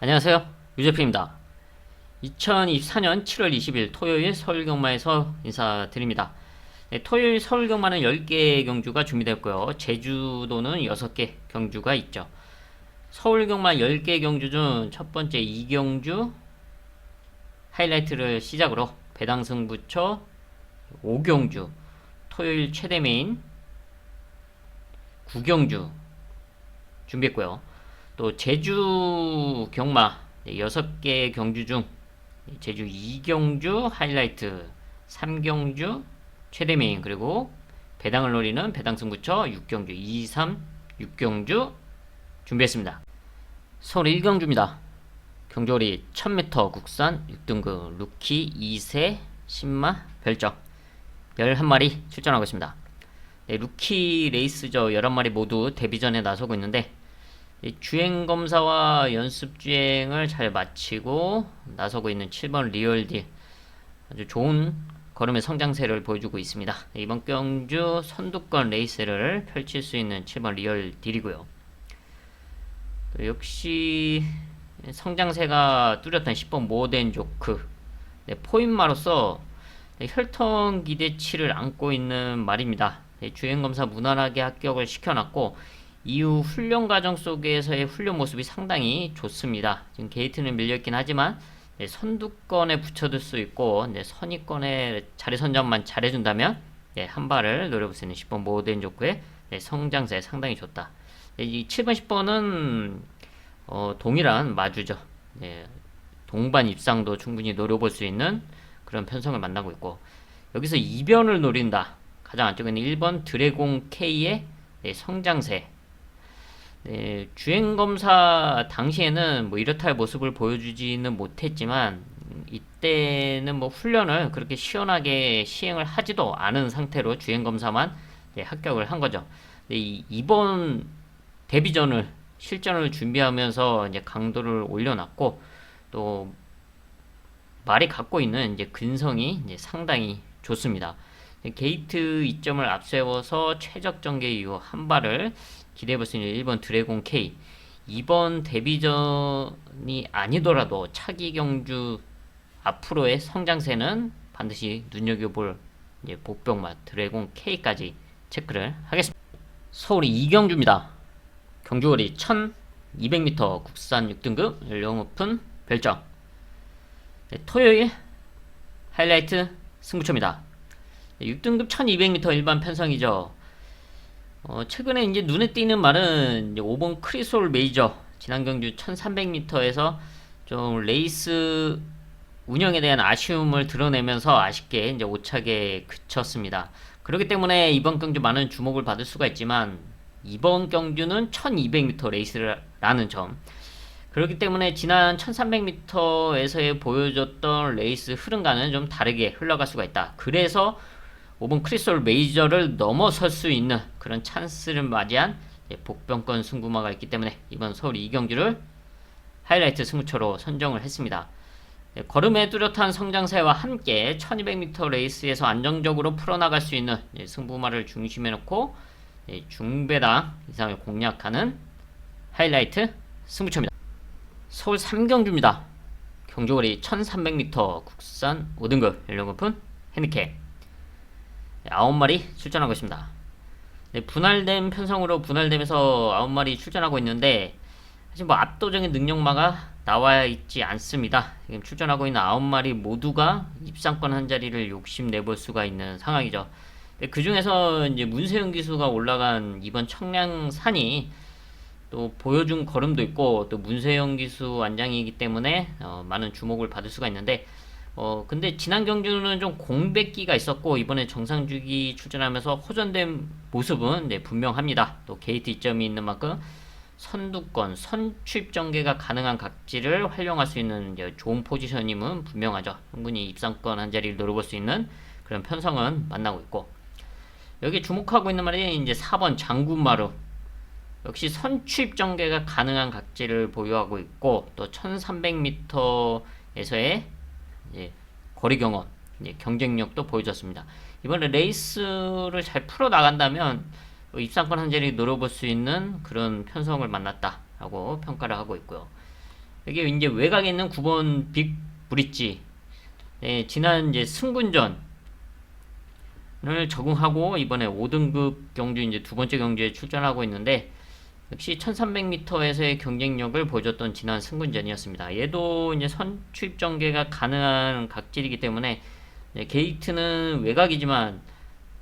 안녕하세요. 유재프입니다. 2024년 7월 20일 토요일 서울경마에서 인사드립니다. 네, 토요일 서울경마는 10개 경주가 준비되었고요. 제주도는 6개 경주가 있죠. 서울경마 10개 경주 중 첫 번째 2경주 하이라이트를 시작으로 배당승부처 5경주 토요일 최대 메인 9경주 준비했고요. 또 제주 경마 6개 경주 중 제주 2경주 하이라이트 3경주 최대 메인 그리고 배당을 노리는 배당승부처 6경주 2, 3, 6경주 준비했습니다. 서울 1경주입니다. 경주거리 1000m 국산 6등급 루키 2세 신마 별정 11마리 출전하고 있습니다. 네, 루키 레이스저 11마리 모두 데뷔전에 나서고 있는데 주행검사와 연습주행을 잘 마치고 나서고 있는 7번 리얼딜 아주 좋은 걸음의 성장세를 보여주고 있습니다. 이번 경주 선두권 레이스를 펼칠 수 있는 7번 리얼딜이고요. 역시 성장세가 뚜렷한 10번 모덴 조크 포인마로서 혈통 기대치를 안고 있는 말입니다. 주행검사 무난하게 합격을 시켜놨고 이후 훈련 과정 속에서의 훈련 모습이 상당히 좋습니다. 지금 게이트는 밀려있긴 하지만 선두권에 붙여둘 수 있고 선의권에 자리 선정만 잘해준다면 한 발을 노려볼 수 있는 10번 모덴 조크의 성장세 상당히 좋다. 이 7번 10번은 동일한 마주죠. 동반 입상도 충분히 노려볼 수 있는 그런 편성을 만나고 있고 여기서 이변을 노린다. 가장 안쪽에 있는 1번 드래곤 K의 성장세 주행검사 당시에는 뭐 이렇다 할 모습을 보여주지는 못했지만 이때는 뭐 훈련을 그렇게 시원하게 시행을 하지도 않은 상태로 주행검사만 합격을 한 거죠. 이번 데뷔전을 실전을 준비하면서 이제 강도를 올려놨고 또 말이 갖고 있는 이제 근성이 이제 상당히 좋습니다. 게이트 2점을 앞세워서 최적 전개 이후 한 발을 기대해볼 수 있는 1번 드래곤 K. 이번 데뷔전이 아니더라도 차기 경주 앞으로의 성장세는 반드시 눈여겨볼 복병맛 드래곤 K까지 체크를 하겠습니다. 서울 2경주입니다. 경주거리 1200m 국산 6등급 연령 오픈 별정 토요일 하이라이트 승부처입니다. 6등급 1200m 일반 편성이죠. 최근에 이제 눈에 띄는 말은 이제 5번 크리솔 메이저 지난 경주 1300m에서 좀 레이스 운영에 대한 아쉬움을 드러내면서 아쉽게 이제 5착에 그쳤습니다. 그렇기 때문에 이번 경주 많은 주목을 받을 수가 있지만 이번 경주는 1200m 레이스라는 점 그렇기 때문에 지난 1300m에서의 보여줬던 레이스 흐름과는 좀 다르게 흘러갈 수가 있다. 그래서 5번 크리솔 메이저를 넘어설 수 있는 그런 찬스를 맞이한 복병권 승부마가 있기 때문에 이번 서울 2경주를 하이라이트 승부처로 선정을 했습니다. 걸음의 뚜렷한 성장세와 함께 1200m 레이스에서 안정적으로 풀어나갈 수 있는 승부마를 중심에 놓고 중배당 이상을 공략하는 하이라이트 승부처입니다. 서울 3경주입니다. 경주거리 1300m 국산 5등급 연령 오픈 핸디캡 9마리 출전하고 있습니다. 분할된 편성으로 분할되면서 9마리 출전하고 있는데 사실 뭐 압도적인 능력마가 나와 있지 않습니다. 지금 출전하고 있는 9마리 모두가 입상권 한 자리를 욕심내볼 수가 있는 상황이죠. 그 중에서 이제 문세윤 기수가 올라간 이번 청량산이 또 보여준 걸음도 있고 또 문세영 기수 완장이기 때문에 많은 주목을 받을 수가 있는데 근데 지난 경주는 좀 공백기가 있었고 이번에 정상주기 출전하면서 호전된 모습은 분명합니다. 또 게이트 2점이 있는 만큼 선두권, 선취입 전개가 가능한 각지를 활용할 수 있는 좋은 포지션임은 분명하죠. 충분히 입상권 한 자리를 노려볼 수 있는 그런 편성은 만나고 있고 여기 주목하고 있는 말이 이제 4번 장군마루 역시 선취입 전개가 가능한 각지를 보유하고 있고 또 1300m에서의 거리 경험, 경쟁력도 보여줬습니다. 이번에 레이스를 잘 풀어 나간다면 입상권 한 자리 노려볼 수 있는 그런 편성을 만났다라고 평가를 하고 있고요. 여기 이제 외곽에 있는 9번 빅 브릿지. 네, 지난 이제 승군전을 적응하고 이번에 5등급 경주 이제 두 번째 경주에 출전하고 있는데 역시 1300m에서의 경쟁력을 보여줬던 지난 승군전이었습니다. 얘도 이제 선취입 전개가 가능한 각질이기 때문에 게이트는 외곽이지만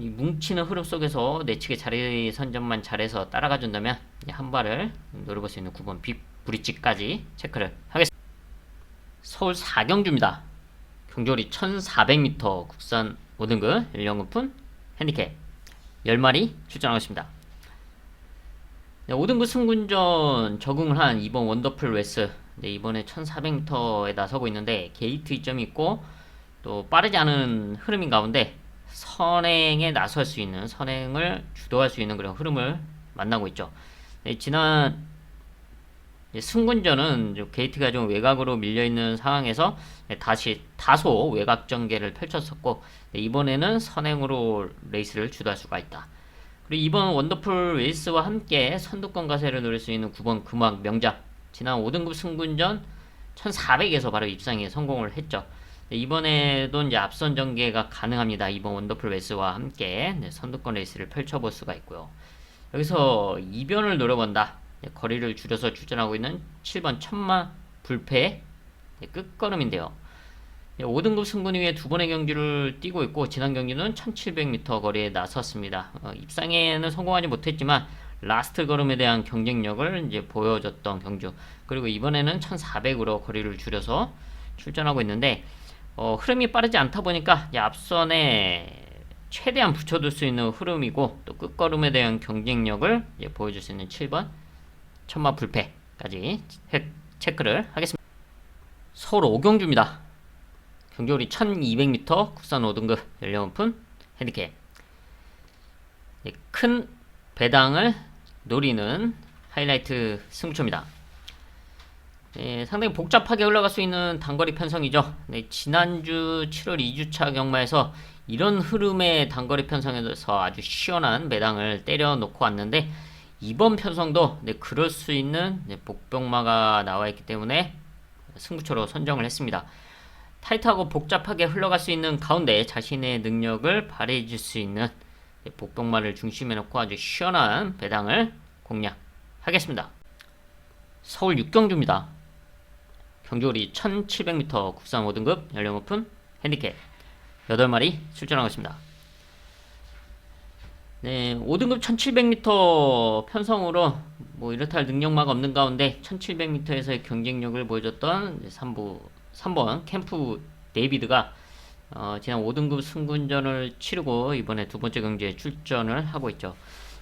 이 뭉치는 흐름 속에서 내측의 자리 선점만 잘해서 따라가 준다면 한 발을 노려볼 수 있는 9번 빅 브릿지까지 체크를 하겠습니다. 서울 4경주입니다. 경주거리 1400m 국산 5등급 연령 오픈 핸디캡 10마리 출전하겠습니다. 5등급 승군전 적응을 한 이번 원더풀 웨스. 이번에 1400m에 나서고 있는데 게이트 이점이 있고 또 빠르지 않은 흐름인 가운데 선행에 나설 수 있는, 선행을 주도할 수 있는 그런 흐름을 만나고 있죠. 지난 승군전은 게이트가 좀 외곽으로 밀려있는 상황에서 다시 다소 외곽 전개를 펼쳤었고 이번에는 선행으로 레이스를 주도할 수가 있다. 그리고 이번 원더풀 웨이스와 함께 선두권 가세를 노릴 수 있는 9번 금왕 명작. 지난 5등급 승군전 1400에서 바로 입상에 성공을 했죠. 이번에도 이제 앞선 전개가 가능합니다. 이번 원더풀 웨이스와 함께 선두권 레이스를 펼쳐볼 수가 있고요. 여기서 이변을 노려본다. 거리를 줄여서 출전하고 있는 7번 천마 불패 끝걸음인데요. 5등급 승군 이후에 두 번의 경기를 뛰고 있고 지난 경기는 1700m 거리에 나섰습니다. 입상에는 성공하지 못했지만 라스트 걸음에 대한 경쟁력을 이제 보여줬던 경주. 그리고 이번에는 1400으로 거리를 줄여서 출전하고 있는데 흐름이 빠르지 않다 보니까 앞선에 최대한 붙여둘 수 있는 흐름이고 또 끝걸음에 대한 경쟁력을 보여줄 수 있는 7번 천마 불패까지 체크를 하겠습니다. 서울 5경주입니다. 경주거리 1200m 국산 5등급 연령 오픈 핸디캡. 큰 배당을 노리는 하이라이트 승부처입니다. 상당히 복잡하게 흘러갈 수 있는 단거리 편성이죠. 지난주 7월 2주차 경마에서 이런 흐름의 단거리 편성에서 아주 시원한 배당을 때려놓고 왔는데 이번 편성도 그럴 수 있는 복병마가 나와있기 때문에 승부처로 선정을 했습니다. 타이트하고 복잡하게 흘러갈 수 있는 가운데 자신의 능력을 발휘해줄 수 있는 복병마를 중심에 놓고 아주 시원한 배당을 공략하겠습니다. 서울 6경주입니다. 경주거리 1700m 국산 5등급 연령 오픈 핸디캡 8마리 출전하겠습니다. 5등급 1700m 편성으로 이렇다 할 능력마가 없는 가운데 1700m에서의 경쟁력을 보여줬던 3번 캠프 데이비드가 지난 5등급 승군전을 치르고 이번에 두 번째 경기에 출전을 하고 있죠.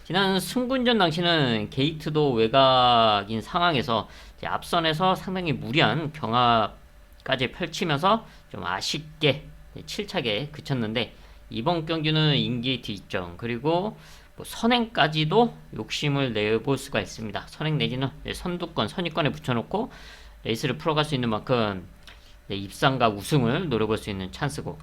지난 승군전 당시는 게이트도 외곽인 상황에서 앞선에서 상당히 무리한 경합까지 펼치면서 좀 아쉽게 7차게 그쳤는데 이번 경기는 인게이트 이점 그리고 선행까지도 욕심을 내볼 수가 있습니다. 선행 내지는 선두권, 선위권에 붙여놓고 레이스를 풀어갈 수 있는 만큼 입상과 우승을 노려볼 수 있는 찬스고,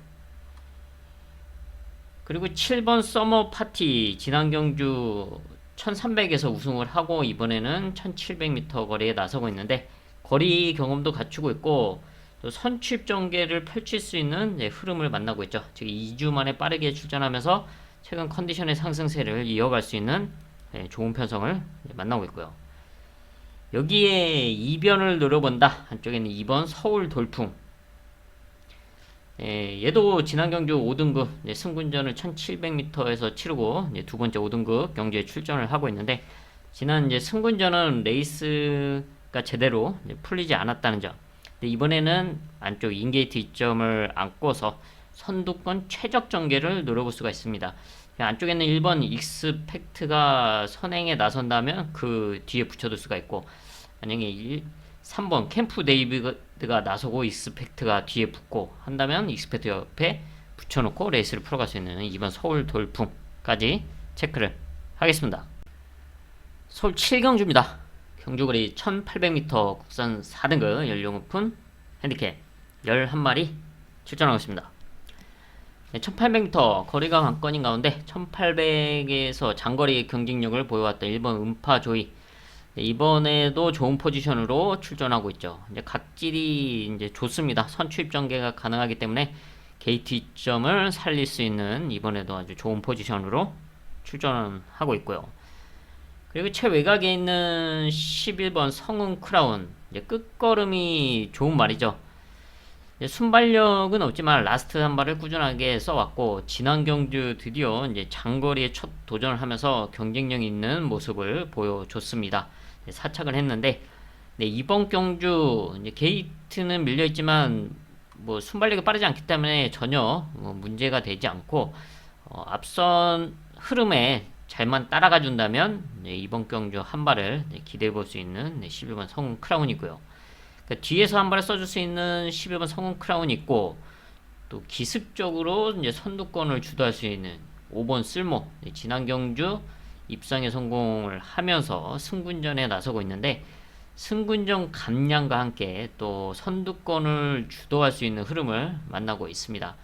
그리고 7번 서머 파티 지난 경주 1300에서 우승을 하고 이번에는 1700m 거리에 나서고 있는데 거리 경험도 갖추고 있고 또 선취입 전개를 펼칠 수 있는 흐름을 만나고 있죠. 즉 2주 만에 빠르게 출전하면서 최근 컨디션의 상승세를 이어갈 수 있는 좋은 편성을 만나고 있고요. 여기에 이변을 노려본다. 한쪽에는 2번 서울 돌풍. 얘도 지난 경주 5등급 승군전을 1700m에서 치르고 두 번째 5등급 경주에 출전을 하고 있는데 지난 승군전은 레이스가 제대로 풀리지 않았다는 점. 근데 이번에는 안쪽 인게이트 이점을 안고서 선두권 최적 전개를 노려볼 수가 있습니다. 안쪽에는 1번 익스펙트가 선행에 나선다면 그 뒤에 붙여둘 수가 있고, 만약에 3번 캠프 데이비드가 나서고 익스펙트가 뒤에 붙고 한다면 익스펙트 옆에 붙여놓고 레이스를 풀어갈 수 있는 2번 서울 돌풍까지 체크를 하겠습니다. 서울 7경주입니다. 경주거리 1800m 국산 4등급 연령 오픈 핸디캡 11마리 출전하고 있습니다. 1800m 거리가 관건인 가운데 1800에서 장거리 경쟁력을 보여왔던 1번 음파조이. 네, 이번에도 좋은 포지션으로 출전하고 있죠. 이제 각질이 이제 좋습니다. 선취입 전개가 가능하기 때문에 게이트 이점을 살릴 수 있는 이번에도 아주 좋은 포지션으로 출전하고 있고요. 그리고 최외곽에 있는 11번 성운 크라운, 이제 끝걸음이 좋은 말이죠. 순발력은 없지만 라스트 한 발을 꾸준하게 써왔고, 지난 경주 드디어 이제 장거리에 첫 도전을 하면서 경쟁력 있는 모습을 보여줬습니다. 사착을 했는데, 네, 이번 경주 이제 게이트는 밀려있지만 뭐 순발력이 빠르지 않기 때문에 전혀 뭐 문제가 되지 않고, 앞선 흐름에 잘만 따라가 준다면 이번 경주 한 발을 기대해 볼 수 있는 11번 성운 크라운이고요. 그러니까 뒤에서 한 발을 써줄 수 있는 11번 성운 크라운이 있고, 또 기습적으로 이제 선두권을 주도할 수 있는 5번 쓸모, 지난 경주 입상에 성공을 하면서 승군전에 나서고 있는데, 승군전 감량과 함께 또 선두권을 주도할 수 있는 흐름을 만나고 있습니다.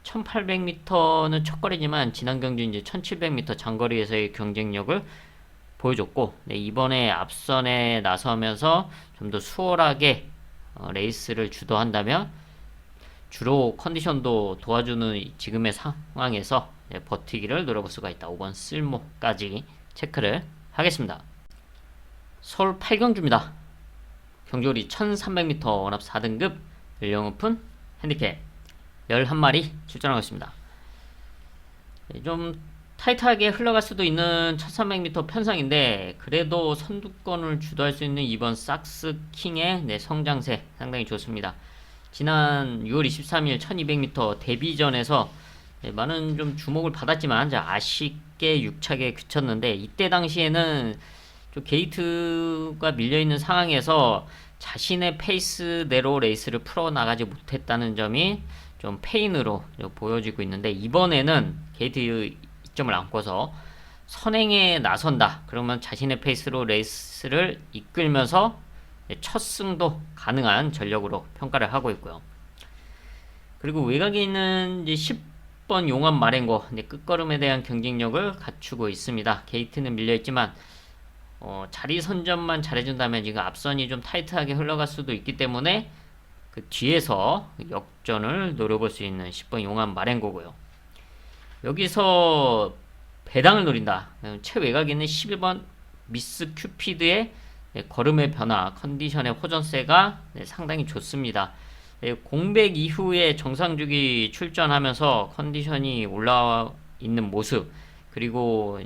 1800m는 첫거리지만 지난 경주 이제 1700m 장거리에서의 경쟁력을 보여줬고, 네, 이번에 앞선에 나서면서 좀 더 수월하게 레이스를 주도한다면 주로 컨디션도 도와주는 지금의 상황에서 버티기를 노려볼 수가 있다. 5번 쓸모까지 체크를 하겠습니다. 서울 8경주입니다. 경주거리 1300m 원합 4등급 연령 오픈 핸디캡 11마리 출전하고 있습니다. 좀 타이트하게 흘러갈 수도 있는 1300m 편성인데, 그래도 선두권을 주도할 수 있는 이번 삭스 킹의 성장세 상당히 좋습니다. 지난 6월 23일 1200m 데뷔전에서 많은 좀 주목을 받았지만 아쉽게 6착에 그쳤는데, 이때 당시에는 좀 게이트가 밀려있는 상황에서 자신의 페이스대로 레이스를 풀어나가지 못했다는 점이 좀 페인으로 보여지고 있는데, 이번에는 게이트 이점을 안고서 선행에 나선다. 그러면 자신의 페이스로 레이스를 이끌면서 첫 승도 가능한 전력으로 평가를 하고 있고요. 그리고 외곽에 있는 이제 10번 용암 마렌고, 끝걸음에 대한 경쟁력을 갖추고 있습니다. 게이트는 밀려있지만 자리 선점만 잘해준다면 지금 앞선이 좀 타이트하게 흘러갈 수도 있기 때문에 그 뒤에서 역전을 노려볼 수 있는 10번 용암 마렌고고요. 여기서 배당을 노린다. 최외곽에 있는 11번 미스 큐피드의 걸음의 변화, 컨디션의 호전세가 상당히 좋습니다. 공백 이후에 정상주기 출전하면서 컨디션이 올라와 있는 모습, 그리고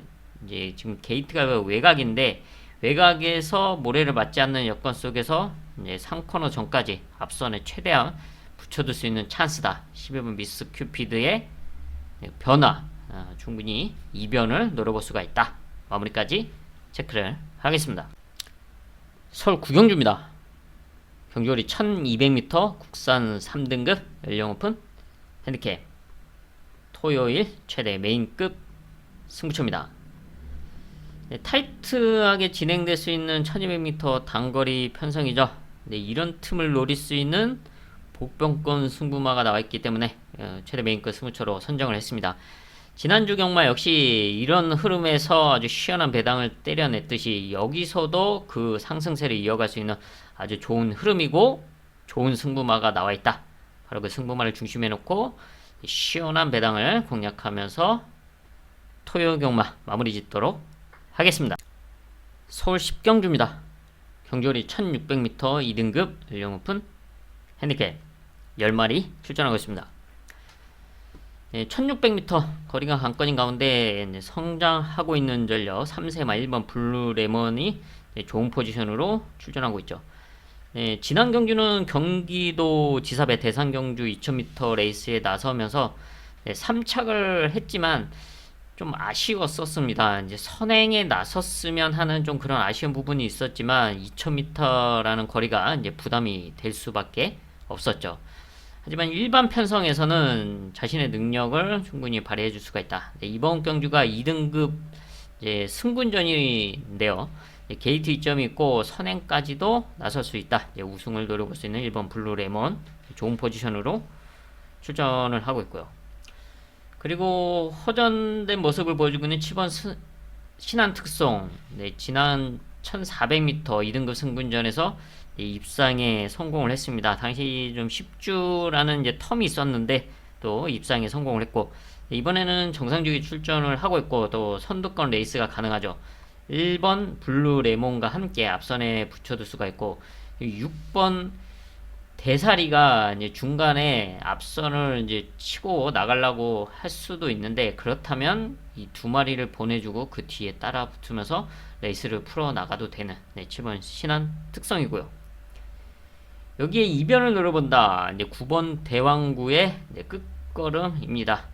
이제 지금 게이트가 외곽인데 외곽에서 모래를 맞지 않는 여건 속에서 이제 3코너 전까지 앞선에 최대한 붙여둘 수 있는 찬스다. 11번 미스 큐피드의 변화, 충분히 이변을 노려볼 수가 있다. 마무리까지 체크를 하겠습니다. 서울 9경주입니다. 경주거리 1200m 국산 3등급 연령 오픈 핸디캡 토요일 최대 메인급 승부처입니다. 타이트하게 진행될 수 있는 1200m 단거리 편성이죠. 이런 틈을 노릴 수 있는 복병권 승부마가 나와있기 때문에 최대 메인급 승부처로 선정을 했습니다. 지난주 경마 역시 이런 흐름에서 아주 시원한 배당을 때려냈듯이 여기서도 그 상승세를 이어갈 수 있는 아주 좋은 흐름이고 좋은 승부마가 나와있다. 바로 그 승부마를 중심에 놓고 시원한 배당을 공략하면서 토요 경마 마무리 짓도록 하겠습니다. 서울 10경주입니다. 경주거리 1600m 2등급 연령 오픈 핸디캡 10마리 출전하고 있습니다. 1600m 거리가 관건인 가운데 성장하고 있는 전력 3세마 1번 블루레몬이 좋은 포지션으로 출전하고 있죠. 지난 경주는 경기도 지사배 대상경주 2000m 레이스에 나서면서 3착을 했지만 좀 아쉬웠었습니다. 이제 선행에 나섰으면 하는 좀 그런 아쉬운 부분이 있었지만 2000m라는 거리가 이제 부담이 될 수밖에 없었죠. 하지만 일반 편성에서는 자신의 능력을 충분히 발휘해 줄 수가 있다. 이번 경주가 2등급 이제 승군전인데요. 게이트 이점이 있고 선행까지도 나설 수 있다. 우승을 노려볼 수 있는 1번 블루레몬 좋은 포지션으로 출전을 하고 있고요. 그리고 허전된 모습을 보여주고 있는 7번 신한특송, 지난 1400m 2등급 승분전에서 입상에 성공을 했습니다. 당시 좀 10주라는 이제 텀이 있었는데 또 입상에 성공을 했고, 이번에는 정상주기 출전을 하고 있고 또 선두권 레이스가 가능하죠. 1번 블루 레몬과 함께 앞선에 붙여둘 수가 있고, 6번 대사리가 이제 중간에 앞선을 이제 치고 나가려고 할 수도 있는데, 그렇다면 이 두 마리를 보내주고 그 뒤에 따라 붙으면서 레이스를 풀어 나가도 되는 7번 신한 특성이고요. 여기에 이변을 노려본다. 이제 9번 대왕구의 끝걸음입니다.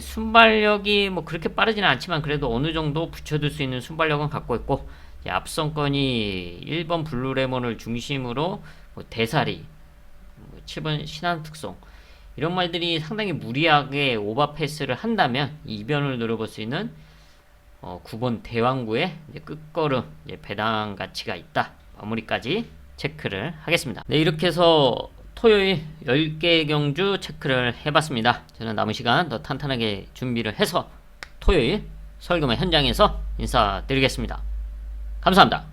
순발력이 뭐 그렇게 빠르지는 않지만 그래도 어느 정도 붙여둘 수 있는 순발력은 갖고 있고, 앞선권이 1번 블루레몬을 중심으로 대사리, 7번 신한 특성, 이런 말들이 상당히 무리하게 오버패스를 한다면 이변을 노려볼 수 있는 9번 대왕구의 끝걸음 배당 가치가 있다. 마무리까지 체크를 하겠습니다. 네, 이렇게 해서 토요일 10개 경주 체크를 해봤습니다. 저는 남은 시간 더 탄탄하게 준비를 해서 토요일 설금의 현장에서 인사드리겠습니다. 감사합니다.